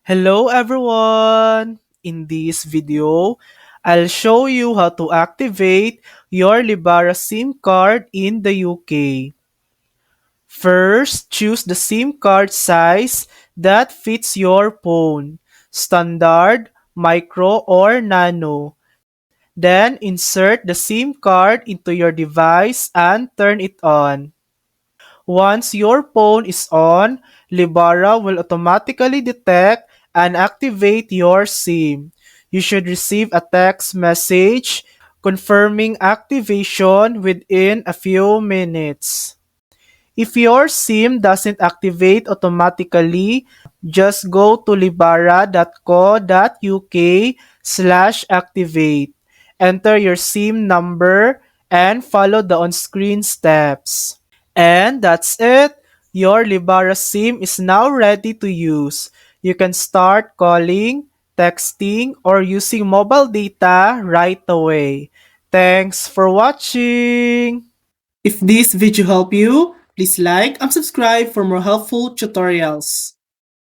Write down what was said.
Hello everyone! In this video, I'll show you how to activate your Libara SIM card in the UK. First, choose the SIM card size that fits your phone, standard, micro, or nano. Then, insert the SIM card into your device and turn it on. Once your phone is on, Libara will automatically detect and activate your SIM. You should receive a text message confirming activation within a few minutes. If your SIM doesn't activate automatically, just go to libara.co.uk/activate. Enter your SIM number and follow the on-screen steps. And that's it. Your Libara SIM is now ready to use. You can start calling, texting, or using mobile data right away. Thanks for watching! If this video helped you, please like and subscribe for more helpful tutorials.